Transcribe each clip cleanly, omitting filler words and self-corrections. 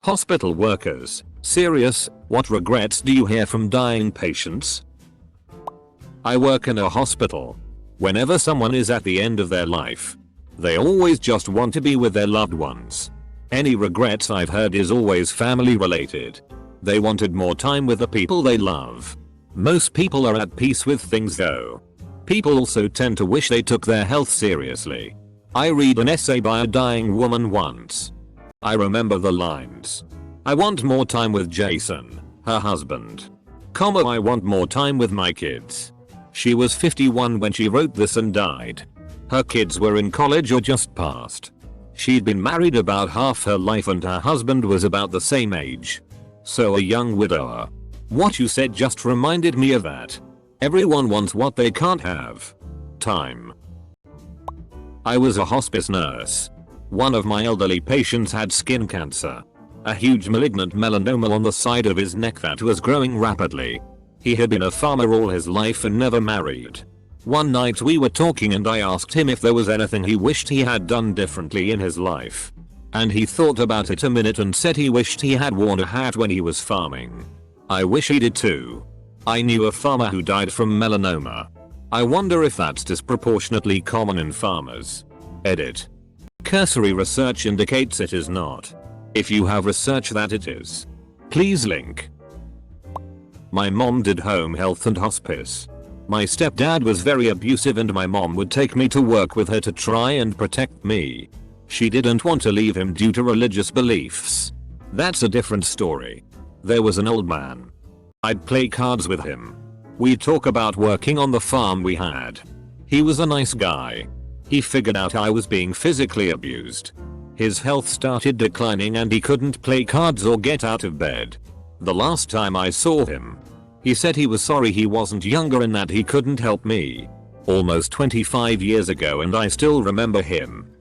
Hospital workers, serious, what regrets do you hear from dying patients? I work in a hospital. Whenever someone is at the end of their life, they always just want to be with their loved ones. Any regrets I've heard is always family related. They wanted more time with the people they love. Most people are at peace with things though. People also tend to wish they took their health seriously. I read an essay by a dying woman once. I remember the lines. I want more time with Jason, her husband. I want more time with my kids. She was 51 when she wrote this and died. Her kids were in college or just passed. She'd been married about half her life and her husband was about the same age. So a young widower. What you said just reminded me of that. Everyone wants what they can't have. Time. I was a hospice nurse. One of my elderly patients had skin cancer. A huge malignant melanoma on the side of his neck that was growing rapidly. He had been a farmer all his life and never married. One night we were talking and I asked him if there was anything he wished he had done differently in his life. And he thought about it a minute and said he wished he had worn a hat when he was farming. I wish he did too. I knew a farmer who died from melanoma. I wonder if that's disproportionately common in farmers. Edit. Cursory research indicates it is not. If you have research that it is, please link. My mom did home health and hospice. My stepdad was very abusive and my mom would take me to work with her to try and protect me. She didn't want to leave him due to religious beliefs. That's a different story. There was an old man. I'd play cards with him. We'd talk about working on the farm we had. He was a nice guy. He figured out I was being physically abused. His health started declining and he couldn't play cards or get out of bed. The last time I saw him, he said he was sorry he wasn't younger and that he couldn't help me. Almost 25 years ago and I still remember him.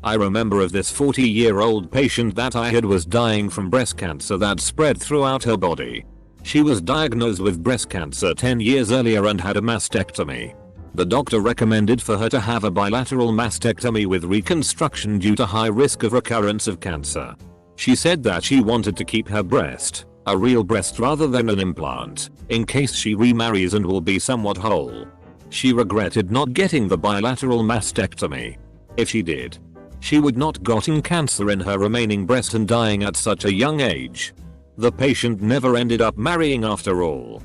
I remember of this 40-year-old patient that I had was dying from breast cancer that spread throughout her body. She was diagnosed with breast cancer 10 years earlier and had a mastectomy. The doctor recommended for her to have a bilateral mastectomy with reconstruction due to high risk of recurrence of cancer. She said that she wanted to keep her breast, a real breast rather than an implant, in case she remarries and will be somewhat whole. She regretted not getting the bilateral mastectomy. If she did, she would not gotten cancer in her remaining breast and dying at such a young age. The patient never ended up marrying after all.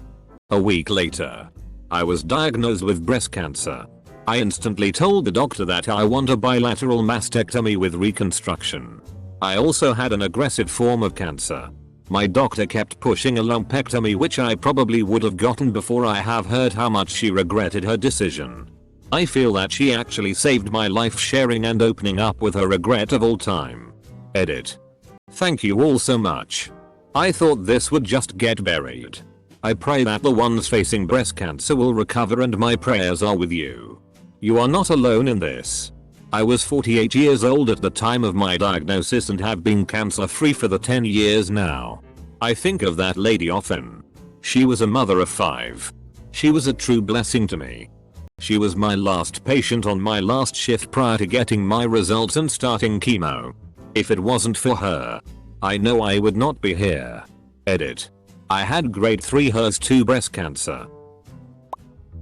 A week later, I was diagnosed with breast cancer. I instantly told the doctor that I want a bilateral mastectomy with reconstruction. I also had an aggressive form of cancer. My doctor kept pushing a lumpectomy, which I probably would have gotten before I have heard how much she regretted her decision. I feel that she actually saved my life sharing and opening up with her regret of all time. Edit. Thank you all so much. I thought this would just get buried. I pray that the ones facing breast cancer will recover and my prayers are with you. You are not alone in this. I was 48 years old at the time of my diagnosis and have been cancer free for the 10 years now. I think of that lady often. She was a mother of 5. She was a true blessing to me. She was my last patient on my last shift prior to getting my results and starting chemo. If it wasn't for her, I know I would not be here. Edit. I had grade 3 HER2 breast cancer.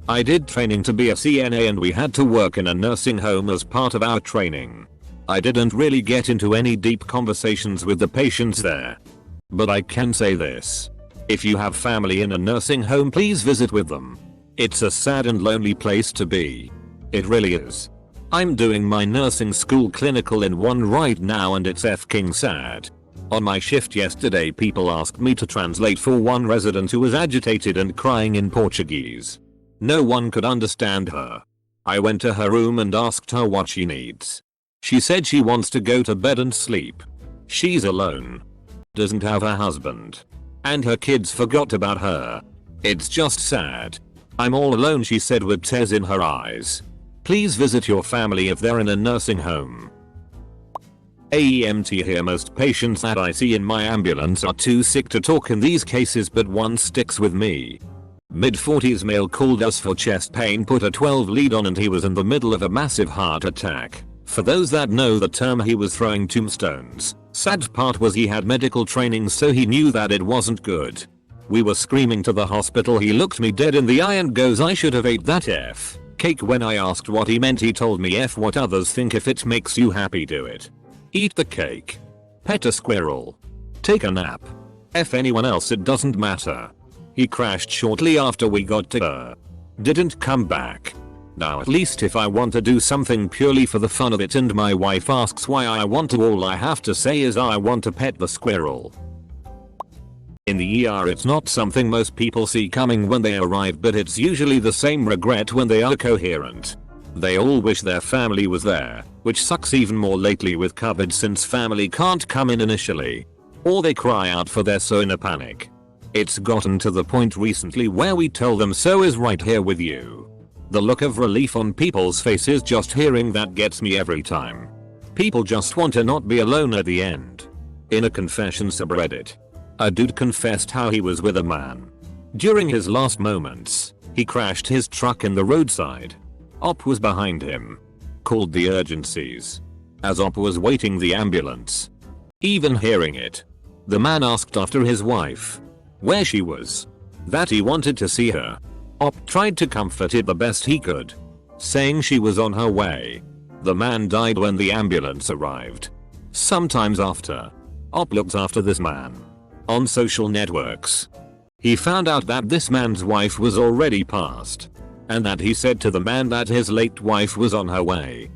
I did training to be a CNA and we had to work in a nursing home as part of our training. I didn't really get into any deep conversations with the patients there. But I can say this. If you have family in a nursing home, please visit with them. It's a sad and lonely place to be. It really is. I'm doing my nursing school clinical in one right now and it's f***ing sad. On my shift yesterday, people asked me to translate for one resident who was agitated and crying in Portuguese. No one could understand her. I went to her room and asked her what she needs. She said she wants to go to bed and sleep. She's alone. Doesn't have a husband. And her kids forgot about her. It's just sad. I'm all alone, she said with tears in her eyes. Please visit your family if they're in a nursing home. AEMT here. Most patients that I see in my ambulance are too sick to talk in these cases, but one sticks with me. Mid-40s male called us for chest pain, put a 12 lead on and he was in the middle of a massive heart attack. For those that know the term, he was throwing tombstones. Sad part was he had medical training, so he knew that it wasn't good. We were screaming to the hospital. He looked me dead in the eye and goes, "I should have ate that F cake." When I asked what he meant, he told me, "F what others think. If it makes you happy, do it. Eat the cake. Pet a squirrel. Take a nap. F anyone else, it doesn't matter." He crashed shortly after we got to her. Didn't come back. Now at least if I want to do something purely for the fun of it and my wife asks why I want to, all I have to say is I want to pet the squirrel. In the ER, it's not something most people see coming when they arrive, but it's usually the same regret when they are coherent. They all wish their family was there, which sucks even more lately with COVID since family can't come in initially. Or they cry out for their so in a panic. It's gotten to the point recently where we tell them so is right here with you. The look of relief on people's faces just hearing that gets me every time. People just want to not be alone at the end. In a confession subreddit, a dude confessed how he was with a man. During his last moments, he crashed his truck in the roadside. Op was behind him. Called the urgencies. As Op was waiting the ambulance. Even hearing it, the man asked after his wife, where she was, that he wanted to see her. Op tried to comfort it the best he could, saying she was on her way. The man died when the ambulance arrived. Sometimes after, Op looks after this man. On social networks, he found out that this man's wife was already passed, and that he said to the man that his late wife was on her way.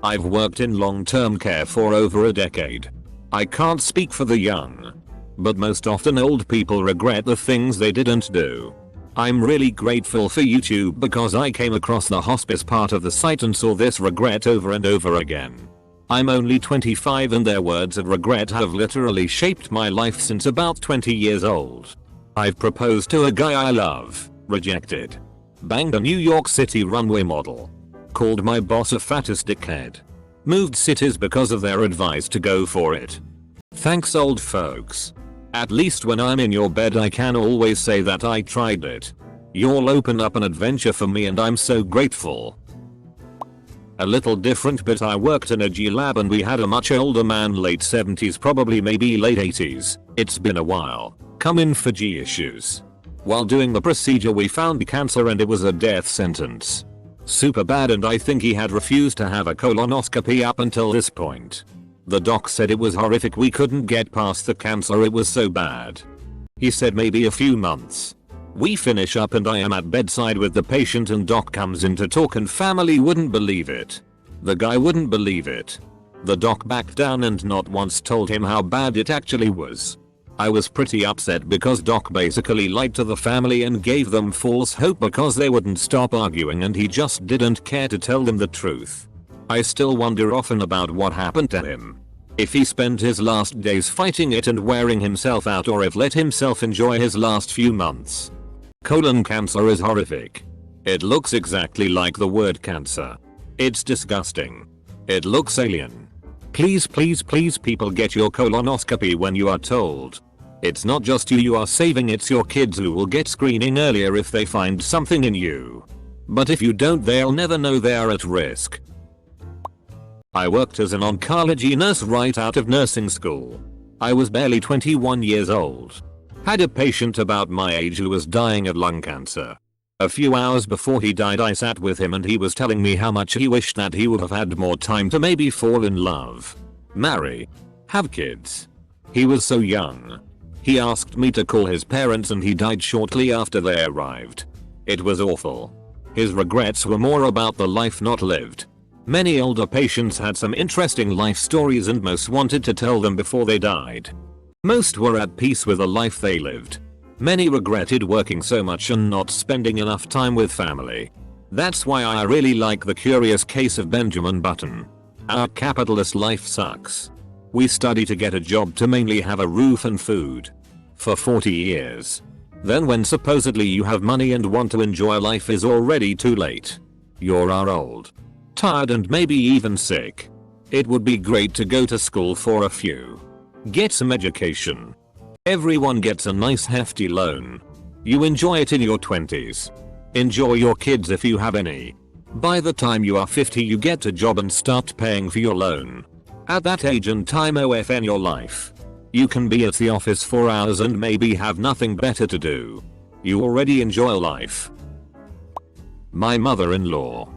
I've worked in long-term care for over a decade. I can't speak for the young, but most often old people regret the things they didn't do. I'm really grateful for YouTube because I came across the hospice part of the site and saw this regret over and over again. I'm only 25 and their words of regret have literally shaped my life since about 20 years old. I've proposed to a guy I love, rejected. Banged a New York City runway model. Called my boss a fattest dickhead. Moved cities because of their advice to go for it. Thanks old folks. At least when I'm in your bed I can always say that I tried it. Y'all opened up an adventure for me and I'm so grateful. A little different, but I worked in a G lab and we had a much older man, late 70s, probably maybe late 80s. It's been a while. Come in for G issues. While doing the procedure we found cancer and it was a death sentence. Super bad, and I think he had refused to have a colonoscopy up until this point. The doc said it was horrific, we couldn't get past the cancer, it was so bad. He said maybe a few months. We finish up and I am at bedside with the patient and doc comes in to talk and family wouldn't believe it. The guy wouldn't believe it. The doc backed down and not once told him how bad it actually was. I was pretty upset because doc basically lied to the family and gave them false hope because they wouldn't stop arguing and he just didn't care to tell them the truth. I still wonder often about what happened to him. If he spent his last days fighting it and wearing himself out, or if let himself enjoy his last few months. Colon cancer is horrific. It looks exactly like the word cancer. It's disgusting. It looks alien. Please people get your colonoscopy when you are told. It's not just you are saving, it's your kids who will get screening earlier if they find something in you. But if you don't, they'll never know they are at risk. I worked as an oncology nurse right out of nursing school. I was barely 21 years old. Had a patient about my age who was dying of lung cancer. A few hours before he died I sat with him and he was telling me how much he wished that he would have had more time to maybe fall in love, marry, have kids. He was so young. He asked me to call his parents and he died shortly after they arrived. It was awful. His regrets were more about the life not lived. Many older patients had some interesting life stories and most wanted to tell them before they died. Most were at peace with the life they lived. Many regretted working so much and not spending enough time with family. That's why I really like the curious case of Benjamin Button. Our capitalist life sucks. We study to get a job to mainly have a roof and food. For 40 years. Then when supposedly you have money and want to enjoy life is already too late. You're old, tired and maybe even sick. It would be great to go to school for a few. Get some education. Everyone gets a nice hefty loan. You enjoy it in your 20s. Enjoy your kids if you have any. By the time you are 50 you get a job and start paying for your loan. At that age and time OFN your life. You can be at the office for hours and maybe have nothing better to do. You already enjoy life. My mother-in-law.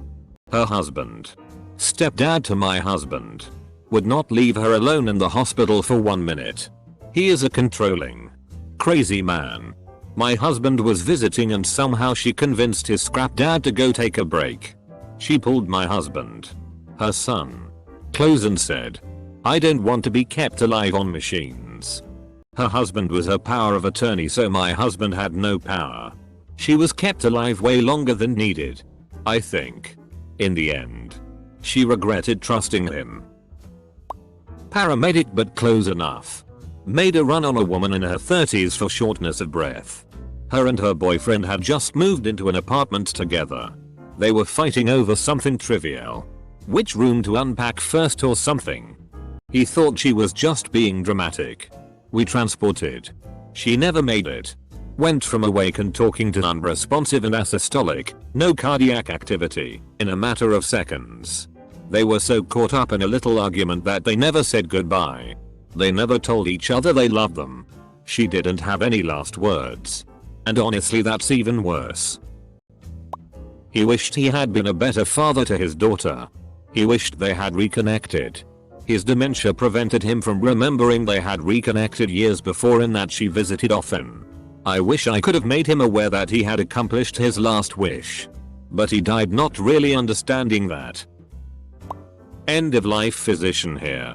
Her husband. Stepdad to my husband. Would not leave her alone in the hospital for 1 minute. He is a controlling, crazy man. My husband was visiting and somehow she convinced his scrap dad to go take a break. She pulled my husband, her son, close and said, "I don't want to be kept alive on machines." Her husband was her power of attorney, so my husband had no power. She was kept alive way longer than needed. I think, in the end, she regretted trusting him. Paramedic but close enough. Made a run on a woman in her 30s for shortness of breath. Her and her boyfriend had just moved into an apartment together. They were fighting over something trivial. Which room to unpack first or something. He thought she was just being dramatic. We transported. She never made it. Went from awake and talking to unresponsive and asystolic, no cardiac activity, in a matter of seconds. They were so caught up in a little argument that they never said goodbye. They never told each other they loved them. She didn't have any last words. And honestly that's even worse. He wished he had been a better father to his daughter. He wished they had reconnected. His dementia prevented him from remembering they had reconnected years before and that she visited often. I wish I could have made him aware that he had accomplished his last wish. But he died not really understanding that. End of life physician here.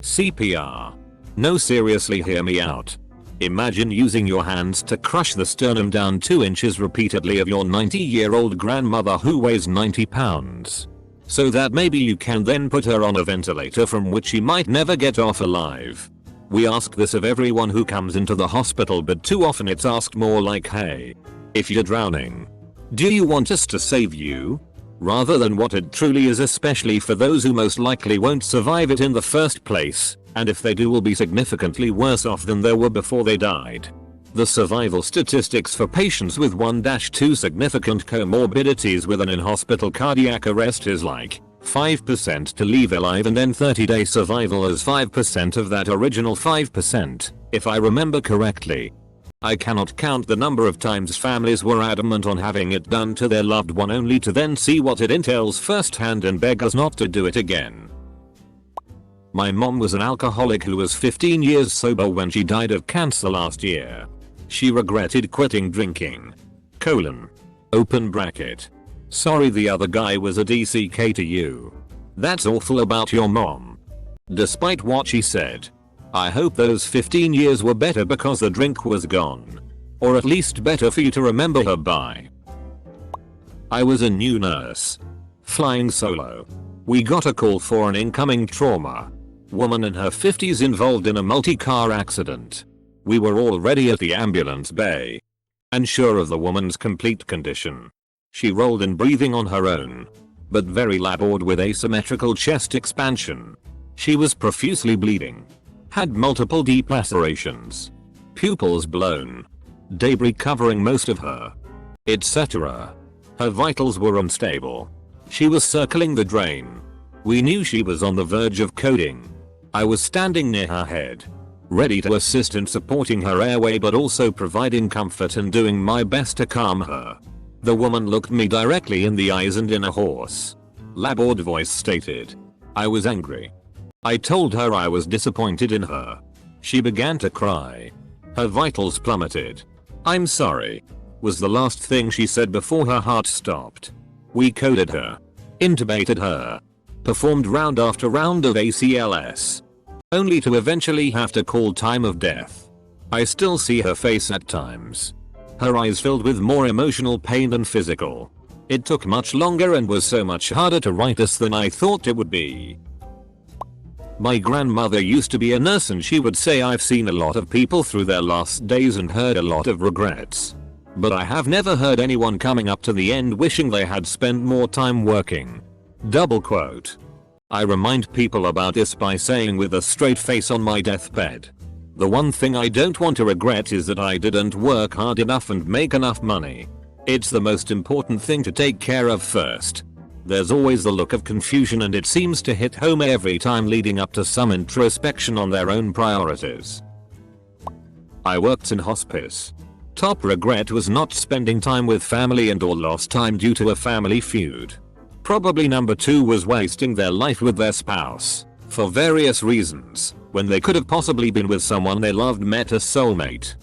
CPR. No, seriously, hear me out. Imagine using your hands to crush the sternum down 2 inches repeatedly of your 90-year-old grandmother who weighs 90 pounds. So that maybe you can then put her on a ventilator from which she might never get off alive. We ask this of everyone who comes into the hospital, but too often it's asked more like, hey, if you're drowning, do you want us to save you? Rather than what it truly is, especially for those who most likely won't survive it in the first place, and if they do will be significantly worse off than they were before they died. The survival statistics for patients with 1-2 significant comorbidities with an in-hospital cardiac arrest is like 5% to leave alive, and then 30-day survival is 5% of that original 5%, if I remember correctly. I cannot count the number of times families were adamant on having it done to their loved one only to then see what it entails firsthand and beg us not to do it again. My mom was an alcoholic who was 15 years sober when she died of cancer last year. She regretted quitting drinking. Open bracket. Sorry the other guy was a DCK to you. That's awful about your mom. Despite what she said. I hope those 15 years were better because the drink was gone. Or at least better for you to remember her by. I was a new nurse. Flying solo. We got a call for an incoming trauma. Woman in her 50s involved in a multi-car accident. We were already at the ambulance bay. Unsure of the woman's complete condition. She rolled in breathing on her own. But very labored with asymmetrical chest expansion. She was profusely bleeding. Had multiple deep lacerations. Pupils blown. Debris covering most of her. Etc. Her vitals were unstable. She was circling the drain. We knew she was on the verge of coding. I was standing near her head. Ready to assist in supporting her airway but also providing comfort and doing my best to calm her. The woman looked me directly in the eyes and in a hoarse, labored voice stated, "I was angry." I told her I was disappointed in her. She began to cry. Her vitals plummeted. "I'm sorry," was the last thing she said before her heart stopped. We coded her. Intubated her. Performed round after round of ACLS. Only to eventually have to call time of death. I still see her face at times. Her eyes filled with more emotional pain than physical. It took much longer and was so much harder to write us than I thought it would be. My grandmother used to be a nurse and she would say, "I've seen a lot of people through their last days and heard a lot of regrets. But I have never heard anyone coming up to the end wishing they had spent more time working." Double quote. I remind people about this by saying with a straight face on my deathbed, the one thing I don't want to regret is that I didn't work hard enough and make enough money. It's the most important thing to take care of first. There's always the look of confusion, and it seems to hit home every time, leading up to some introspection on their own priorities. I worked in hospice. Top regret was not spending time with family and or lost time due to a family feud. Probably number 2 was wasting their life with their spouse, for various reasons, when they could have possibly been with someone they loved, met a soulmate.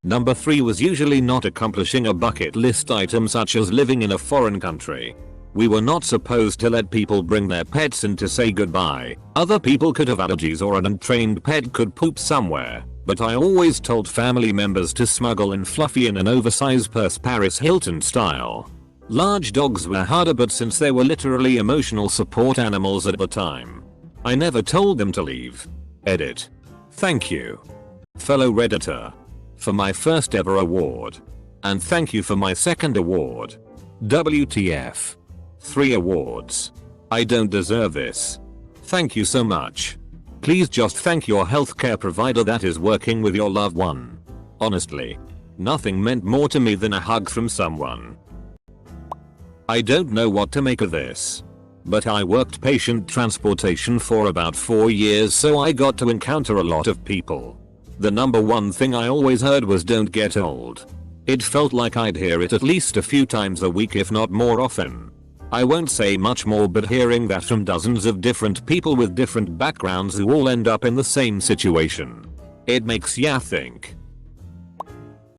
Number 3 was usually not accomplishing a bucket list item such as living in a foreign country. We were not supposed to let people bring their pets in to say goodbye. Other people could have allergies or an untrained pet could poop somewhere. But I always told family members to smuggle in Fluffy in an oversized purse, Paris Hilton style. Large dogs were harder, but since they were literally emotional support animals at the time, I never told them to leave. Edit. Thank you, fellow Redditor, for my first ever award. And thank you for my second award. WTF. 3 awards. I don't deserve this. Thank you so much. Please just thank your healthcare provider that is working with your loved one. Honestly, nothing meant more to me than a hug from someone. I don't know what to make of this, but I worked patient transportation for about 4 years, so I got to encounter a lot of people. The number 1 thing I always heard was don't get old. It felt like I'd hear it at least a few times a week, if not more often. I won't say much more, but hearing that from dozens of different people with different backgrounds who all end up in the same situation, it makes ya think.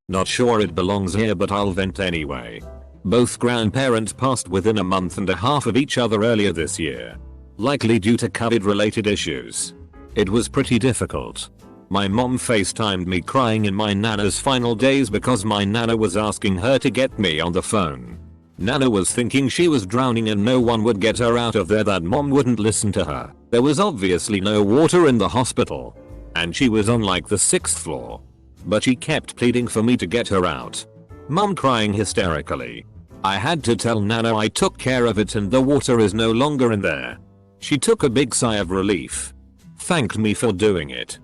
Not sure it belongs here, but I'll vent anyway. Both grandparents passed within a month and a half of each other earlier this year, likely due to COVID related issues. It was pretty difficult. My mom FaceTimed me crying in my nana's final days because my nana was asking her to get me on the phone. Nana was thinking she was drowning and no one would get her out of there, that mom wouldn't listen to her. There was obviously no water in the hospital, and she was on like the 6th floor. But she kept pleading for me to get her out. Mom crying hysterically. I had to tell Nana I took care of it and the water is no longer in there. She took a big sigh of relief. Thanked me for doing it.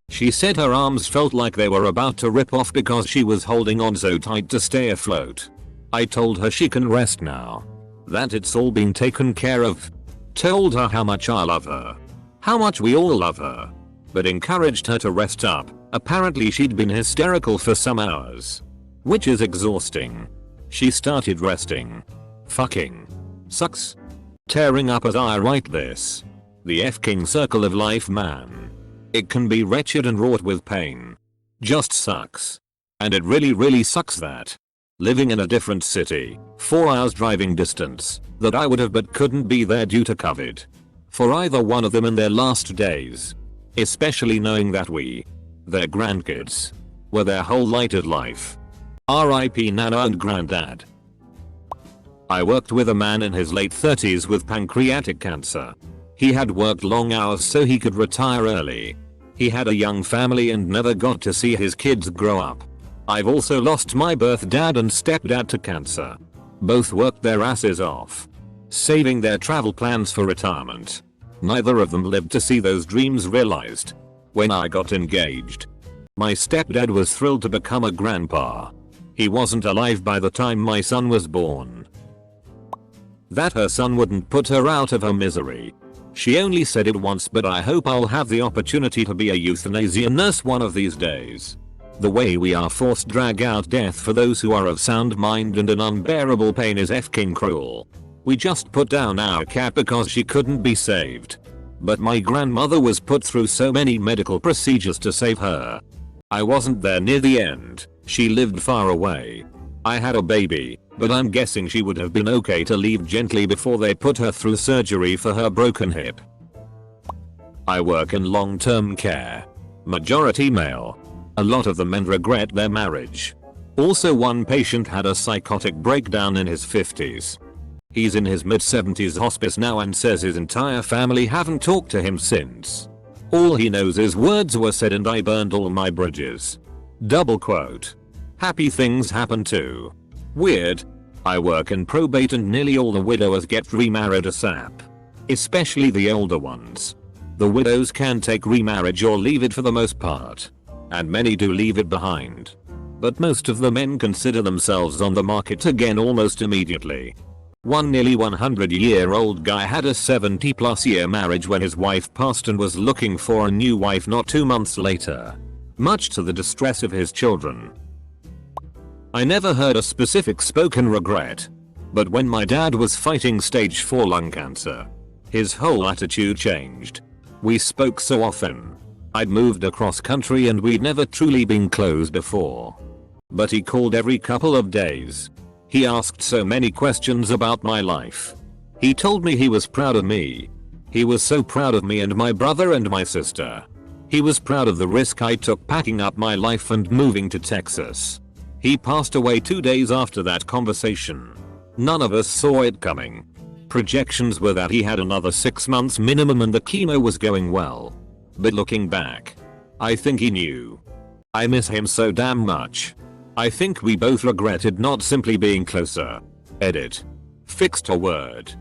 She said her arms felt like they were about to rip off because she was holding on so tight to stay afloat. I told her she can rest now, that it's all been taken care of. Told her how much I love her, how much we all love her, but encouraged her to rest up. Apparently she'd been hysterical for some hours, which is exhausting. She started resting. Fucking sucks. Tearing up as I write this. The f-king circle of life, man. It can be wretched and wrought with pain. Just sucks. And it really sucks that living in a different city, 4 hours driving distance, that I would have but couldn't be there due to COVID. For either one of them in their last days. Especially knowing that we, their grandkids, were their whole lighted life. RIP Nana and Granddad. I worked with a man in his late 30s with pancreatic cancer. He had worked long hours so he could retire early. He had a young family and never got to see his kids grow up. I've also lost my birth dad and stepdad to cancer. Both worked their asses off, saving their travel plans for retirement. Neither of them lived to see those dreams realized. When I got engaged, my stepdad was thrilled to become a grandpa. He wasn't alive by the time my son was born. That her son wouldn't put her out of her misery. She only said it once, but I hope I'll have the opportunity to be a euthanasia nurse one of these days. The way we are forced drag out death for those who are of sound mind and in unbearable pain is f-king cruel. We just put down our cat because she couldn't be saved. But my grandmother was put through so many medical procedures to save her. I wasn't there near the end. She lived far away. I had a baby, but I'm guessing she would have been okay to leave gently before they put her through surgery for her broken hip. I work in long-term care. Majority male. A lot of the men regret their marriage. Also, one patient had a psychotic breakdown in his 50s. He's in his mid-70s hospice now and says his entire family haven't talked to him since. All he knows is words were said and I burned all my bridges. Double quote. Happy things happen too. Weird. I work in probate and nearly all the widowers get remarried ASAP. Especially the older ones. The widows can take remarriage or leave it for the most part. And many do leave it behind. But most of the men consider themselves on the market again almost immediately. One nearly 100-year-old guy had a 70-plus-year marriage when his wife passed and was looking for a new wife not 2 months later, much to the distress of his children. I never heard a specific spoken regret, but when my dad was fighting stage 4 lung cancer, his whole attitude changed. We spoke so often. I'd moved across country and we'd never truly been close before. But he called every couple of days. He asked so many questions about my life. He told me he was proud of me. He was so proud of me and my brother and my sister. He was proud of the risk I took packing up my life and moving to Texas. He passed away 2 days after that conversation. None of us saw it coming. Projections were that he had another 6 months minimum and the chemo was going well. But looking back, I think he knew. I miss him so damn much. I think we both regretted not simply being closer. Edit. Fixed a word.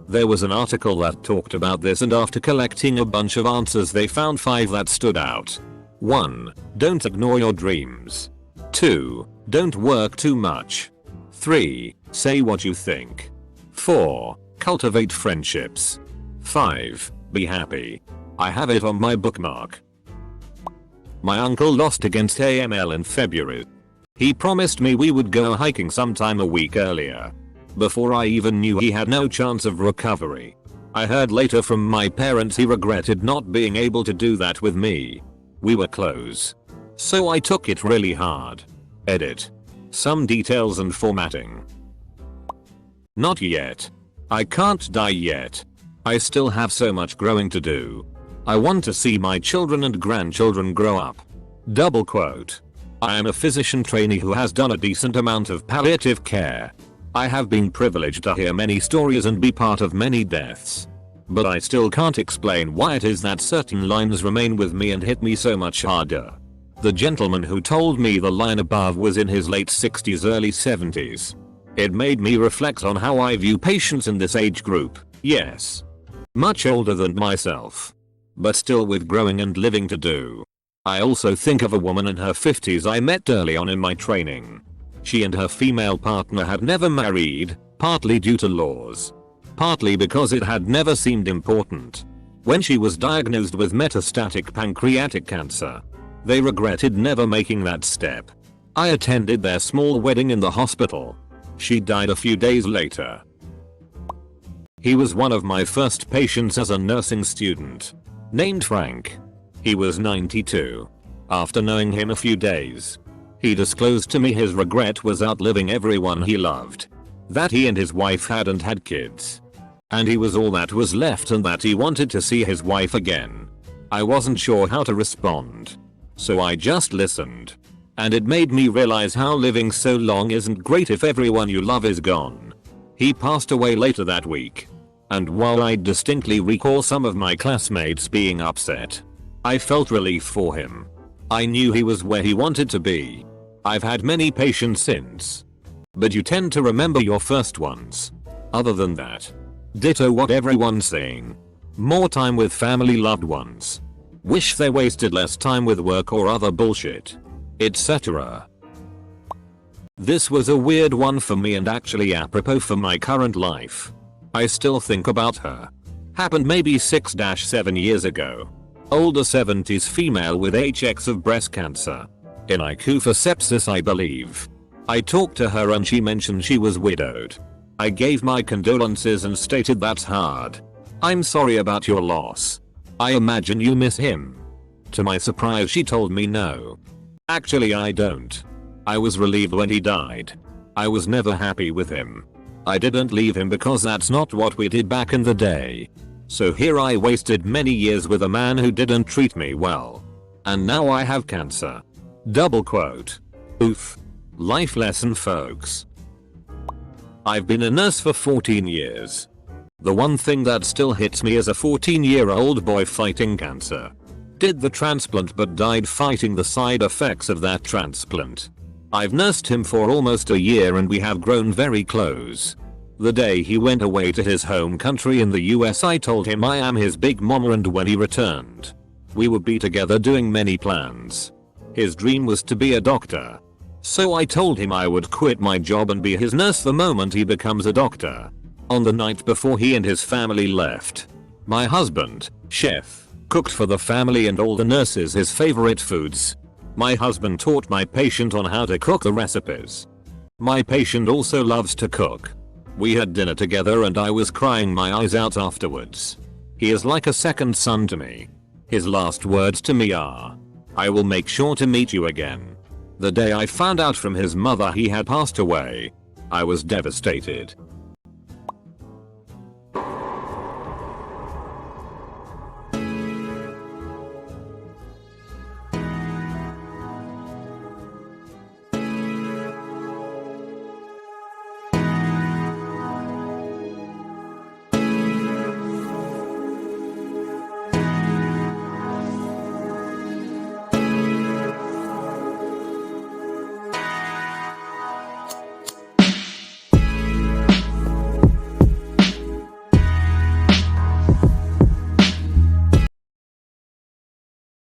There was an article that talked about this, and after collecting a bunch of answers they found 5 that stood out. 1. Don't ignore your dreams. 2. Don't work too much. 3. Say what you think. 4. Cultivate friendships. 5. Be happy. I have it on my bookmark. My uncle lost against AML in February. He promised me we would go hiking sometime a week earlier. Before I even knew he had no chance of recovery. I heard later from my parents he regretted not being able to do that with me. We were close. So I took it really hard. Edit. Some details and formatting. Not yet. I can't die yet. I still have so much growing to do. I want to see my children and grandchildren grow up. Double quote. I am a physician trainee who has done a decent amount of palliative care. I have been privileged to hear many stories and be part of many deaths. But I still can't explain why it is that certain lines remain with me and hit me so much harder. The gentleman who told me the line above was in his late 60s, early 70s. It made me reflect on how I view patients in this age group. Yes. Much older than myself. But still with growing and living to do. I also think of a woman in her 50s I met early on in my training. She and her female partner had never married, partly due to laws. Partly because it had never seemed important. When she was diagnosed with metastatic pancreatic cancer, they regretted never making that step. I attended their small wedding in the hospital. She died a few days later. He was one of my first patients as a nursing student. Named Frank. He was 92. After knowing him a few days, he disclosed to me his regret was outliving everyone he loved. That he and his wife hadn't had kids. And he was all that was left and that he wanted to see his wife again. I wasn't sure how to respond. So I just listened. And it made me realize how living so long isn't great if everyone you love is gone. He passed away later that week. And while I distinctly recall some of my classmates being upset, I felt relief for him. I knew he was where he wanted to be. I've had many patients since. But you tend to remember your first ones. Other than that, ditto what everyone's saying. More time with family, loved ones. Wish they wasted less time with work or other bullshit. Etc. This was a weird one for me and actually apropos for my current life. I still think about her. Happened maybe 6-7 years ago. Older 70s female with HX of breast cancer. In IQ for sepsis, I believe. I talked to her and she mentioned she was widowed. I gave my condolences and stated that's hard. I'm sorry about your loss. I imagine you miss him. To my surprise she told me no. Actually I don't. I was relieved when he died. I was never happy with him. I didn't leave him because that's not what we did back in the day. So here I wasted many years with a man who didn't treat me well. And now I have cancer. Double quote. Oof. Life lesson, folks. I've been a nurse for 14 years. The one thing that still hits me is a 14-year-old boy fighting cancer. Did the transplant but died fighting the side effects of that transplant. I've nursed him for almost a year and we have grown very close. The day he went away to his home country in the US, I told him I am his big mama, and when he returned, we would be together doing many plans. His dream was to be a doctor. So I told him I would quit my job and be his nurse the moment he becomes a doctor. On the night before he and his family left, my husband, chef, cooked for the family and all the nurses his favorite foods. My husband taught my patient on how to cook the recipes. My patient also loves to cook. We had dinner together and I was crying my eyes out afterwards. He is like a second son to me. His last words to me are, "I will make sure to meet you again." The day I found out from his mother he had passed away, I was devastated.